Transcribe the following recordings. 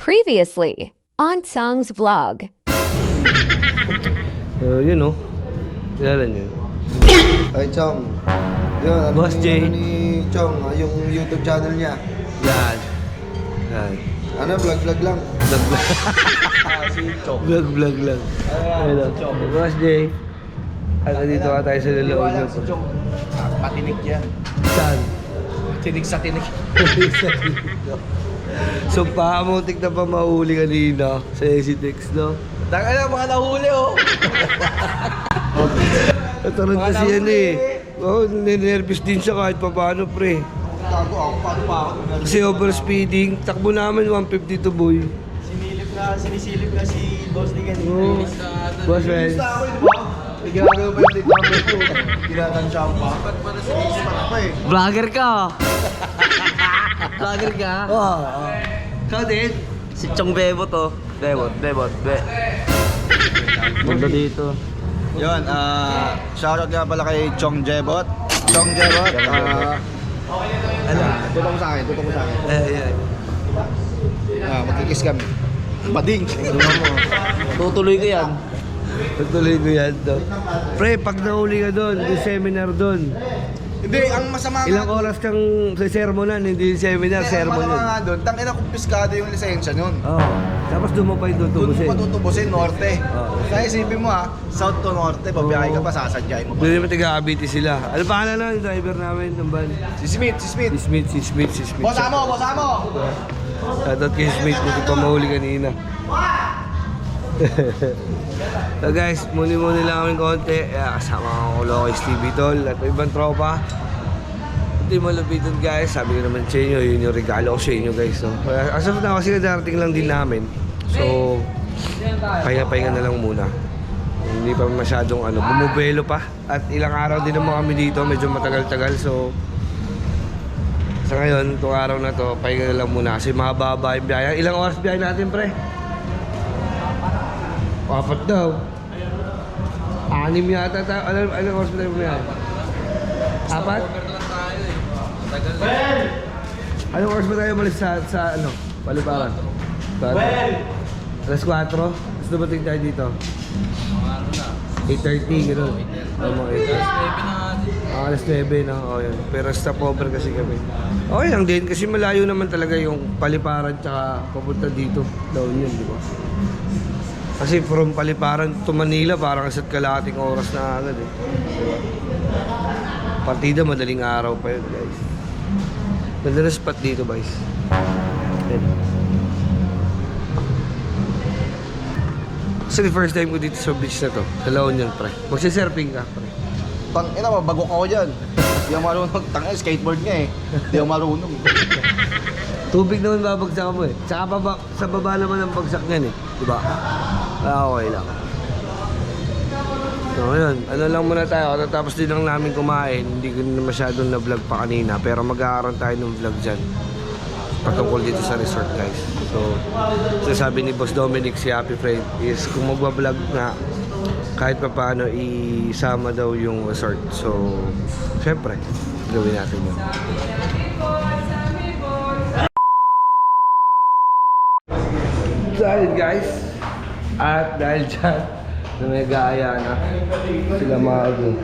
Previously on Sung's vlog. Yun o. Kilala niyo. Ay, Chong. Yun, ano Boss yung J. ano ni Chong, yung YouTube channel niya. Yan. Yan. Ano, vlog lang. Vlog vlog. Si Chong. Vlog lang. Ayun o. Boss J. Ano dito ka tayo sa lalaon niyo. Si Chong. Patinig yan. Saan? Tinig sa tinig. So pamuntik na pa mahuli kanina sa Exitex, no? Tanga na, mga nahuli, oh. Natarad kasi yan eh. Oo, ninervous din siya kahit pa paano, pre. Gago ako, paano pa ako? Kasi overspeeding, takbo namin 152 boy. Sinisilip na si Boss Digan. Oo. Boss, man. Basta ako, di ba? Ginagawa pa yung take-number ko. Tinatansya ko pa. Ba't pa nasinisip ako eh? Vlogger ka! Vlogger ka? Oo. Ikaw din? Si Chong Bebo to. Bebot. Ganda dito. Yun, shoutout nga pala kay Chong Jebot. Chong Jebot, Ano? tutok mo sa akin. Ayan. Magkikis kami. Bading! Tutuloy ko yan. Pagtuloy ko yan daw. Pre, pag nahuli ka doon, yung seminar doon. Hindi, ang masama Ilang oras kang sa sermonan, hindi yung seminar, sermon Ang masama yun. nga doon, tangina kumpiskado yung lisensya nun. Oo. Tapos doon mo pa yung Doon mo tutubusin. patutubusin, norte. Oo. Kaya isipin mo south to norte, pabiyahe ka pa, sasadyain mo pa. Doon naman taga-Cavite sila. Ano pangalan na yung driver namin ng van? Si Smith. Si Smith. Boss mo! Shoutout kay Smith, buti pa mahuli kanina. So guys, muni-muni lang kami konti. Kasama ko Loki Steve Tol at may ibang tropa. Hindi malapitan guys, sabi ko naman sa inyo, yun yung regalo ko sa inyo guys. No? As of now kasi darating lang din namin. So, pahinga-pahinga na lang muna. Hindi pa masyadong bumubelo pa. At ilang araw din naman kami dito, medyo matagal-tagal. So, sa ngayon, itong araw na to, pahinga na lang muna kasi mahaba yung biyahe. Ilang oras biyahe natin, pre? 4 daw. 6 yata tayo. Anong oras ba tayo bumiyahe? 4? Anong oras ba tayo umalis sa Paliparan? Alas 4? Tapos dumating tayo dito? 8:30, gano'n. Mga 8. Alas 9 na, yun. Pero stopover kasi kami. Okay lang din, kasi malayo naman talaga yung Paliparan tsaka papunta dito. Down yun, di ba? Kasi from Paliparan to Manila, parang isa't kalahating oras na agad eh. Diba? Partida, madaling araw pa yun, guys. Ganda na spot dito, guys. Actually, first time ko dito sa beach na to. Sa La Union, pre. Magsisurfing ka, pre. Tangina, mabagok ako dyan. Hindi ako marunong. Tangina, skateboard nga eh. Hindi ako marunong. Tubig naman babagsak mo eh. Tsaka sa baba naman ang bagsak niyan eh. Diba? Okay lang. So yun, ano lang muna tayo. Tapos din lang namin kumain. Hindi ko na masyadong na-vlog pa kanina. Pero mag-aaroon tayo ng vlog dyan. Patungkol dito sa resort guys. So sabi ni Boss Dominic, si Happy Freight, is kung magbablog na kahit pa paano isama daw yung resort. So, syempre, gawin natin yun. Dahil guys, at dahil dyan na may gaaya na sila mga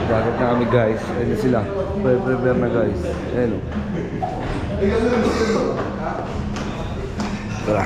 bakit na kami guys, ayun na sila, prepare na guys, ayun. Tara.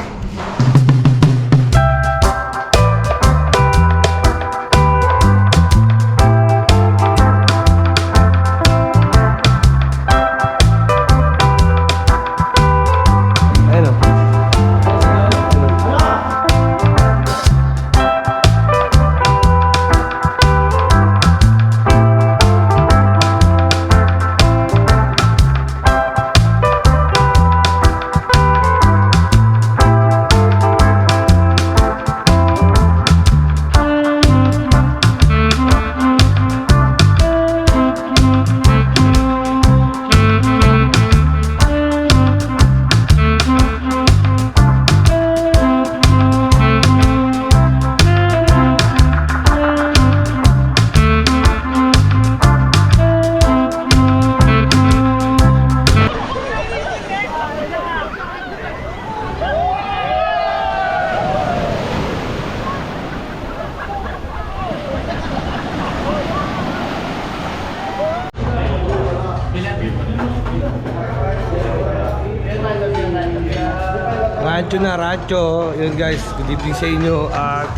Rancho na, Rancho. Yun guys, good evening sa inyo. At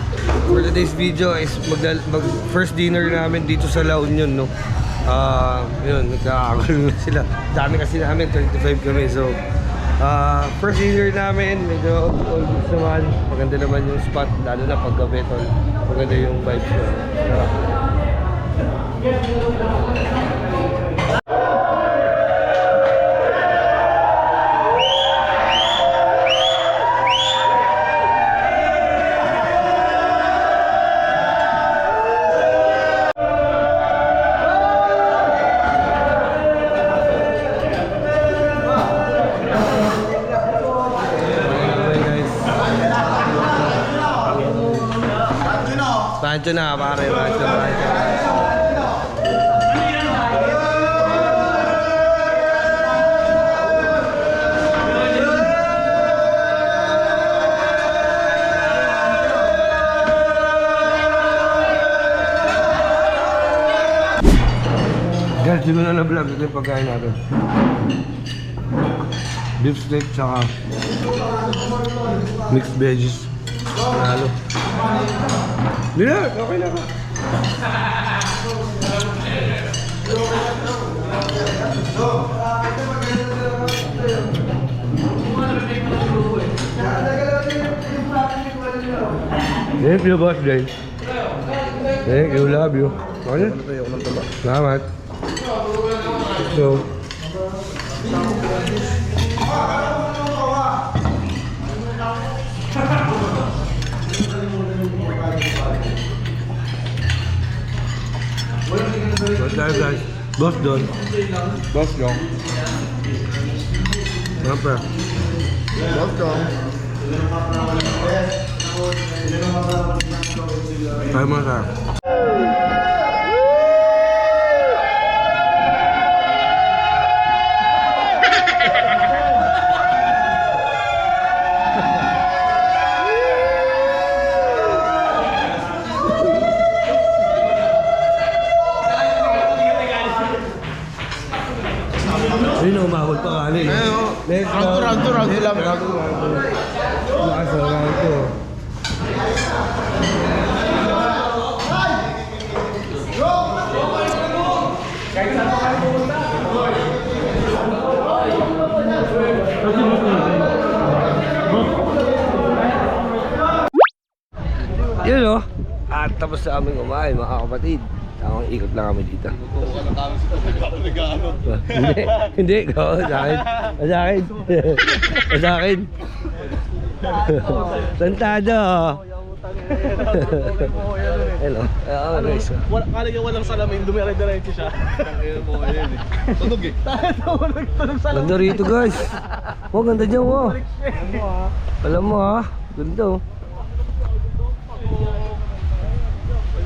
for today's video is first dinner namin dito sa La Union, no? Yun, nagkakagulo na sila. Dami kasi namin, 25 kami. So, first dinner namin, medyo all goods naman. Maganda naman yung spot, lalo na paggabi, tol. Maganda yung vibes ko. Sarap. Rancho na, pare. Rancho. Guys, hindi ko na na-vlog. Ito yung pagkain natin. Beef steak, tsaka mixed veggies. Nalo. Hindi na, okay na ka. Thank you, boss Jay. Thank you, love you. Okay? Salamat. So, what's up guys? Boss Don. Boss Jong. Siyempre. Boss Jong. Tayo mga sa. Ayun, umahol pa kali. Let's go. Round to lang. Lakas o, round to. Yun o. At tapos sa aming kumain, mga kapatid. Tamang ikot lang kami dito. Hindi, go. Sa akin. Sa akin. Sa akin. Santado. Hello. Oo, nice. Kala niya walang salamin, dumire-diretso siya. Tunog eh. Tunog salamin. Ganda rito guys. Oh, ganda dyan oh. Alam mo ha. Ganda oh.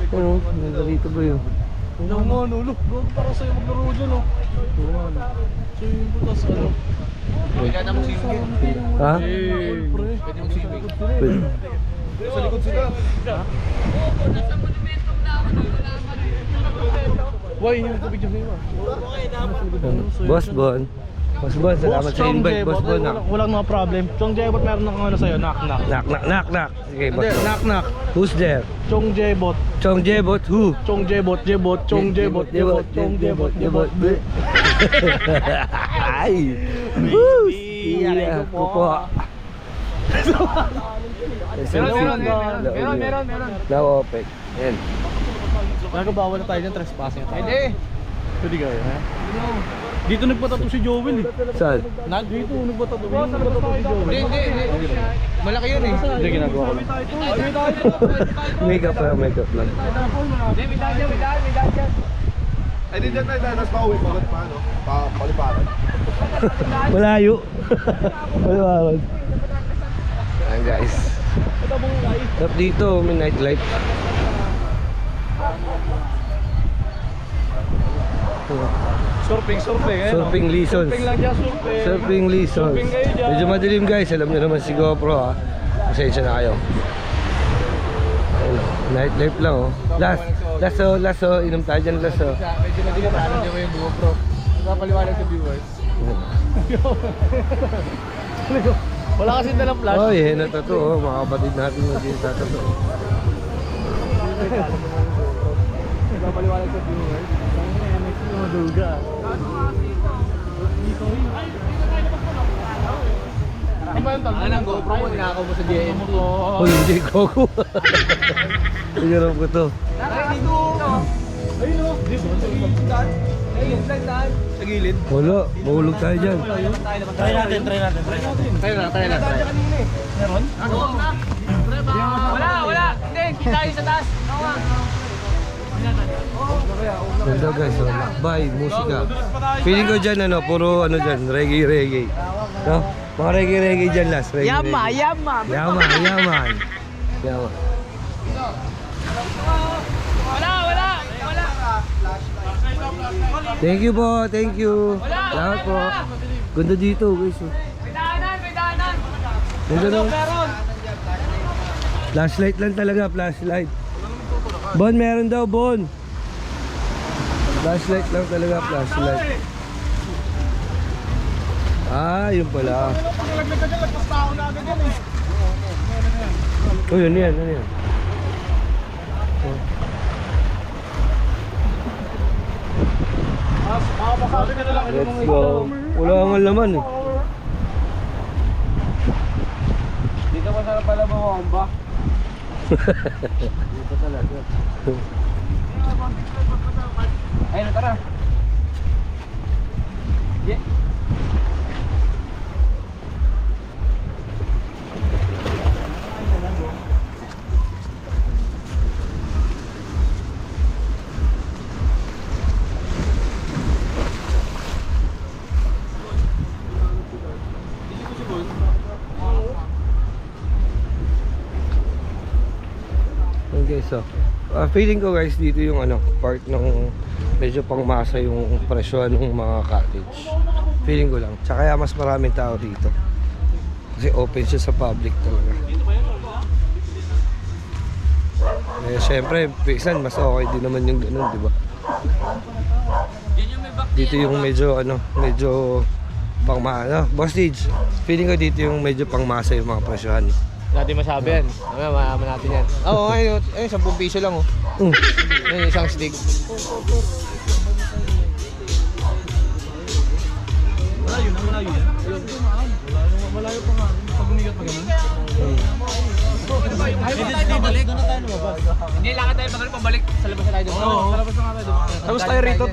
Ano? Ganda rito ba yun? Ano mo, nulo. Gogo para sa'yo maglaro dyan oh. Swimming pool tas ano. Kaya na mo swimming. Ha? Pwede mo swimming. Pwede. Sa likod sila. Why, hindi mo video game ah. Boss Bon. Boss Bon, salamat sa invite. Boss Bon. Walang mga problem. Chong Jebot meron ng ano sa'yo, knock. Knock. Sige, Boss Bon. Knock. Who's there? Chong Jebot. Chong Jebot, who? Chong Jebot. Chong Jebot. Ay! Woo! Iya ko po. Meron. Now open. Yan. Nagabawal na tayo dyan, trespassing. Hindi. Pwede kayo, ha? Dito nagpatato si Joel eh. Saan? Dito nagpatato si Joel. Hindi. Malaki yun eh. Hindi ginagawa ko. Makeup lang. Ay, di dyan tayo. Tapos pauwi. Pagod pa, no? Paliparan. Malayo. Malayo. Ayan guys. Tap dito, may nightlife. Surfing eh. Surfing lessons. Surfing lang dyan, surfing. Surfing lessons. Surfing kayo dyan. Medyo madilim guys, alam nyo naman si GoPro ha. Pasensya na kayo. Ayun, nightlife lang oh. Lasso, inom tayo dyan lasso. Medyo madilim. Alam niyo mo yung GoPro. Napaliwanag sa viewers. Wala kasi dalang flash. Oh, yeah, natato. Oh, mga kapatid natin yung din tatato. Papaliwanag sa viewers. Next yung maduga. Ano ba yung talo? Anong GoPro mo? Tinakaw mo sa GMT. Oh, hindi ko. Pinarap ko to. Ayun o. Ayun, daan. Sa gilid. Wala, mahulog tayo dyan. Try natin. Try lang. Meron? Wala. Hindi, kita tayo sa taas. Ganda guys, oh. Lakbay, musika. Feeling ko dyan, ano, puro ano dyan, reggae. No? Mga reggae dyan last. Yaman. Wala. Thank you po, thank you. Salamat po. Ganda dito guys. Oh. May daanan. Ganda no? Flashlight lang talaga, flashlight. Bon, meron daw, Bon. Flashlight lang talaga, flashlight. Ah, yun pala. Oh, yun yan. Oh. Let's go. Wala nga laman eh. Dito pa sana pala mga Dito talaga. Ayun, tara. Yeah. Okay, so feeling ko guys dito yung ano part ng medyo pangmasa yung presyo ng mga cottage. Feeling ko lang. Tsaka kaya mas maraming tao dito. Kasi open siya sa public talaga. Eh syempre, pisan mas okay din naman yung ganun, di ba? Dito yung medyo medyo pangmasa. Bostage. Feeling ko dito yung medyo pangmasa yung mga presyohan. Natin masabi yan. Mamaya malaman natin yan. Oo, ayun. 10 piso lang oh. Ayun, isang stick. Malayo yan. Malayo pa nga. Pag umigat pa ganun. Hindi lang tayo pabalik. Sa labas na tayo doon. Oo, sa labas na nga tayo. Tapos tayo rito.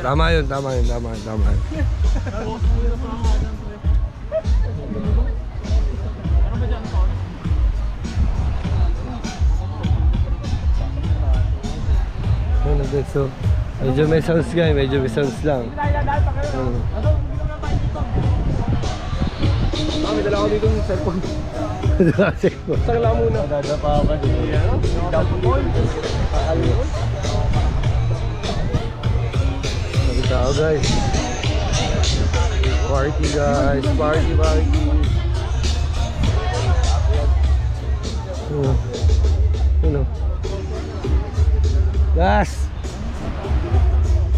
Tama yun. So, medyo may sounds lang. May dala ko dito yung cellphone. Sagla muna. Dadapa ka dito. Tao guys. Party guys. Party. Gas!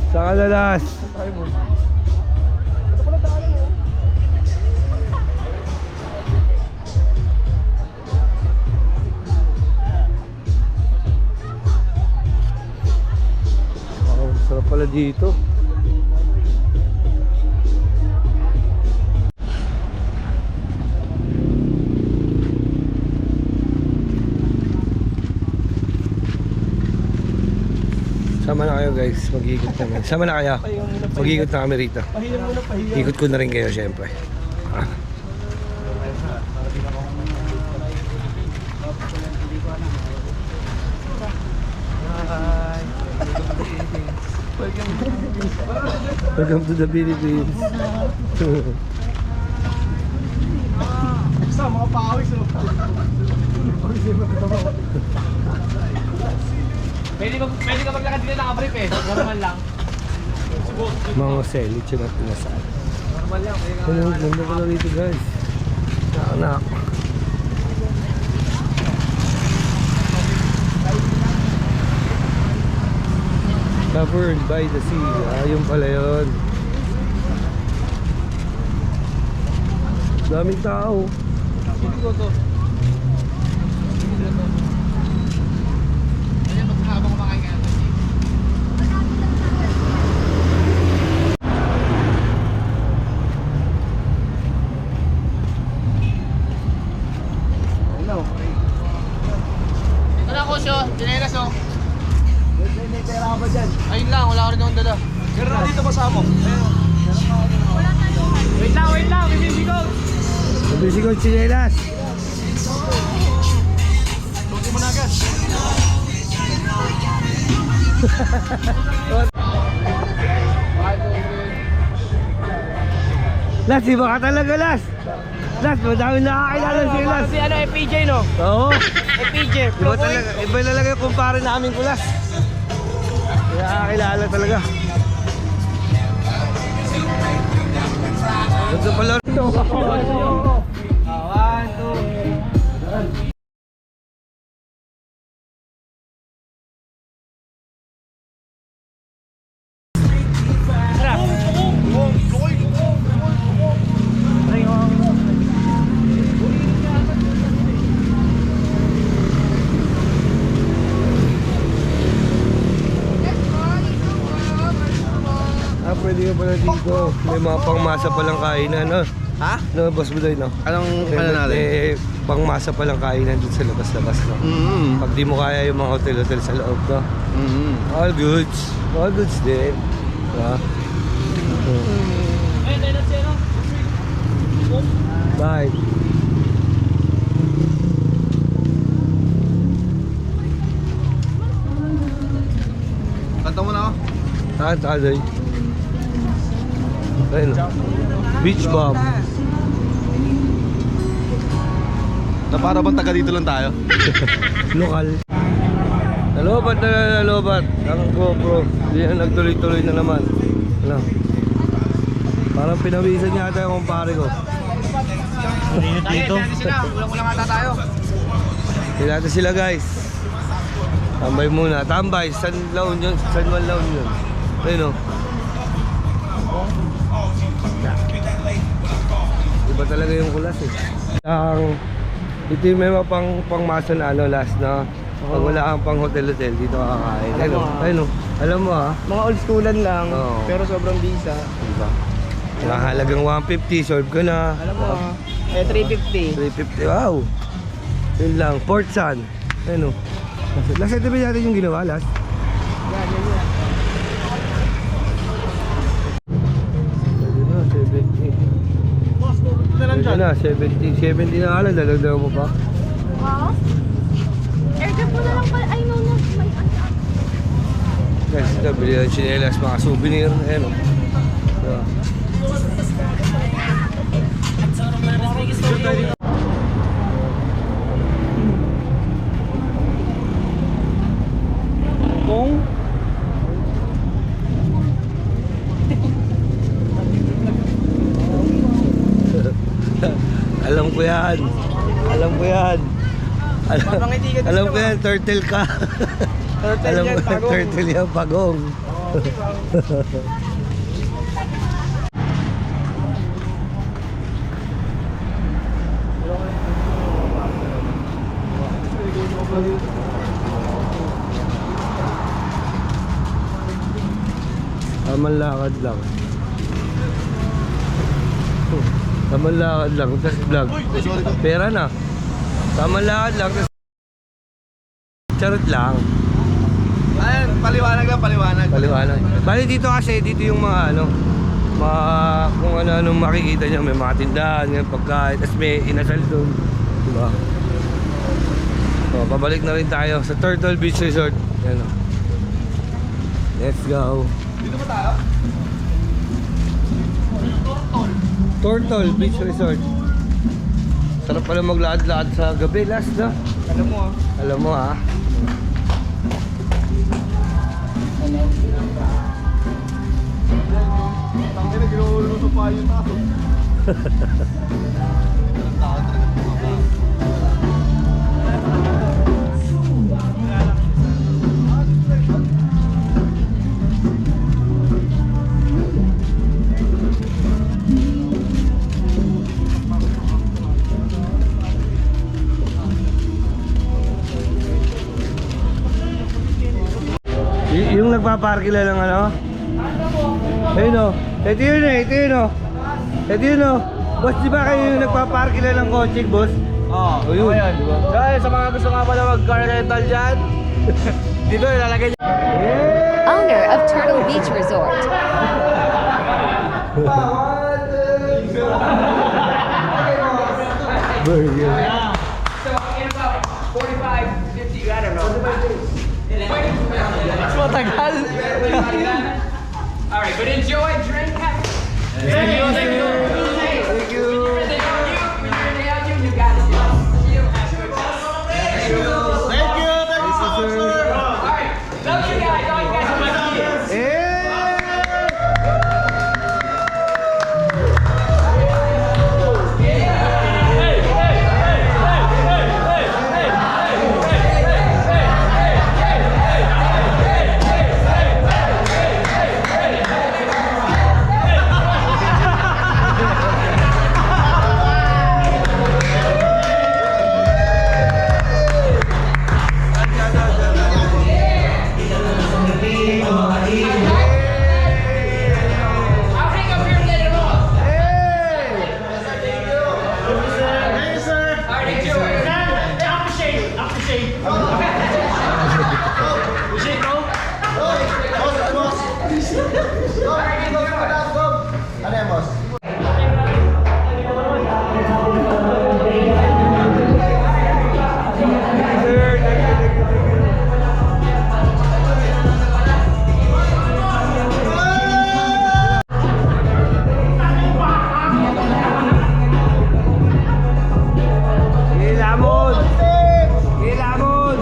Saan ka na Las? Wow, sarap pala dito. Sama na kayo guys, mag-iikot naman. Sama na kayo. Mag-iikot na kami rito. Ikot ko na rin kayo syempre. Welcome to the Philippines. Sa mga pawis. Pwede ka maglakad dito nakabrief eh. Normal lang. Mga selits yun at pinasal. Normal lang. Ano, ganda pala rito guys. Anak. Covered by the sea. Ayun pala yun. Daming tao. Hindi ko to. Ayan, maghabang kumakain ka natin. Ito na, Kusyo. Dinelas, oh. May pera ka ba dyan? Ayun lang, wala ko rin akong dala. Pero dito kasama. Wait lang. Bibisi ko. Busy ko, chinelas. Lugi mo na agad. Las, iba ka talaga, Las. Las, madami nakakilala si Las. Si ano, FPJ, no? Oo. FPJ, Iba talaga yung kumpare namin ko, Las. Nakakilala talaga. Ganda pala ito. One, two. Pwede ka pala dito. May mga pangmasa palang kainan, no? Ha? No, boss Budoy, no? Anong ano natin? Eh, pangmasa palang kainan dun sa labas-labas, no? Pag di mo kaya yung mga hotel-hotel sa loob, no? All goods. All goods din. Diba? Ayun, tayo na siya, no? Bye. Kanta mo na ako. Taday. Ayun, no? Beach bomb. Na para bang taga dito lang tayo? Lokal. Nalobat na nalobat. Ang GoPro. Hindi na nagtuloy-tuloy na naman. Ano? Parang pinawisan yata yung kumpare ko. Dito. Ulang-ulang ata tayo. Hindi natin sila, guys. Tambay muna. Tambay. San Laon yun? San Juan Laon yun? Ayun, o. Iba talaga yung kulas, eh. Ito yung may mga pangmasa na ano, last na. Pag wala kang pang hotel-hotel, dito kakain. Ayun, o. Ayun, o. Alam mo, ha? Mga old schoolan lang, Oo. pero sobrang bisa. Diba? Nakahalagang 150, serve ka na. Alam mo, 350. 350, wow. Yun lang, Port Sun. Ayun, o. Last ito ba natin yung ginawa, last? Pwede na, 70. Boss, tulog na lang Pwede dyan. na, 70. 70 na alam, dalagdagan mo pa. Oo. Aircap mo na lang pala. Ay, no. May Guys, ito, bili ng chinelas, mga souvenir. Ayan, o. Diba? Kung Alam ko yan. Alam ko yan. Papangiti ka dito, Alam ko yan, turtle ka. Turtle Alam yan, ko yan, pagong. turtle yan, pagong. Tamang lakad lang. Tamang lakad lang, tapos vlog. Pera na. Tamang lakad lang, tapos charot lang. Ayun, paliwanag lang, paliwanag. Paliwanag. Bali dito kasi, dito yung mga ano, mga, kung ano makikita nyo, may mga tindahan, may pagkain, tapos may inasal doon. Diba? So, pabalik na rin tayo sa Turtle Beach Resort. Yan o. Let's go. Dito ba tayo? Turtle Beach Resort. Sarap pala maglakad-lakad sa gabi, last na. Alam mo, Alam mo, ha? Tangin na, ginuulo sa payo na ako. Yung nagpaparkila lang ano? Ayun o. Ito yun eh, ito yun o. Ito yun o. Boss, di ba kayo yung nagpaparkila ng kotse, boss? Oo. O yun. Guys, sa mga gusto nga pala mag-car rental dyan, dito ilalagay niyo. Owner of Turtle Beach Resort. Burger. So, in about 45, 50, I don't know. Mas matagal. Alright, but enjoy, drink, have... Thank you. Thank you. You got it. Alright, love you guys. All you guys are my kids. I'll hang up here later on. Alright, enjoy. Ano yan, boss? Ilamon! Ilamon!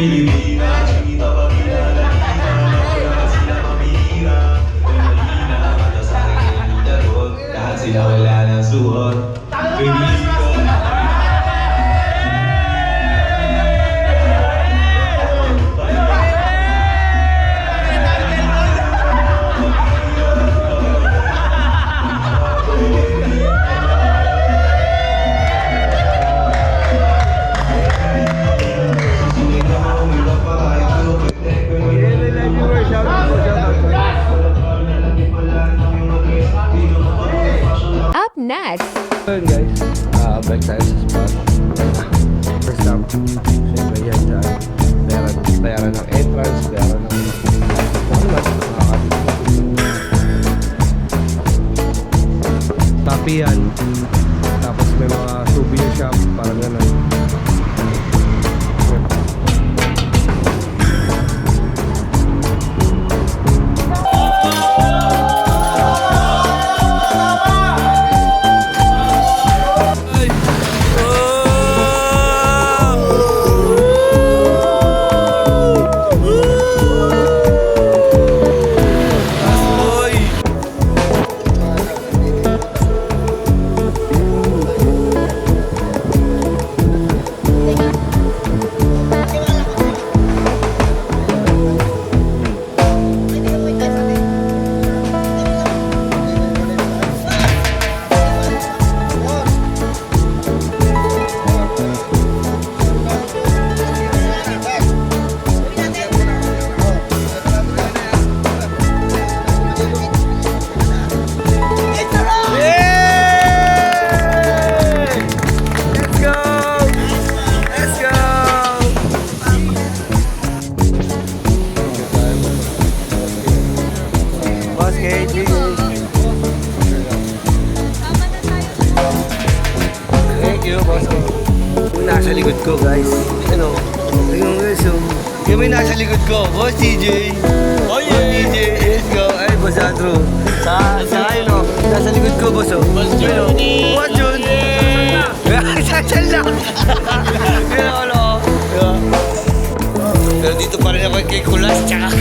Pilipinas, kita pamilya kaya sila mamira. Pilipinas, mata sa akin yung darot. Lahat sila wala ng suot. Up next, Ayun guys, bike tayo sa spot. First stop, siyempre yan dyan. Bayaran ng entrance, bayaran ng... Ano naman, makakabit. Tapian. Tapos may mga souvenir shop, parang gano'n. Nasa likod ko guys. Ano? Tingnan guys yung... Yung may nasa likod ko. Boss TJ. Oh yeah. TJ. Let's go. Ay, Boss Andrew. Sa kayo no? Nasa likod ko boss oh. Boss Johnny. Boss Johnny. Sasal lang. Kaya ano. Pero dito pa rin ako kay Kulas. Tsaka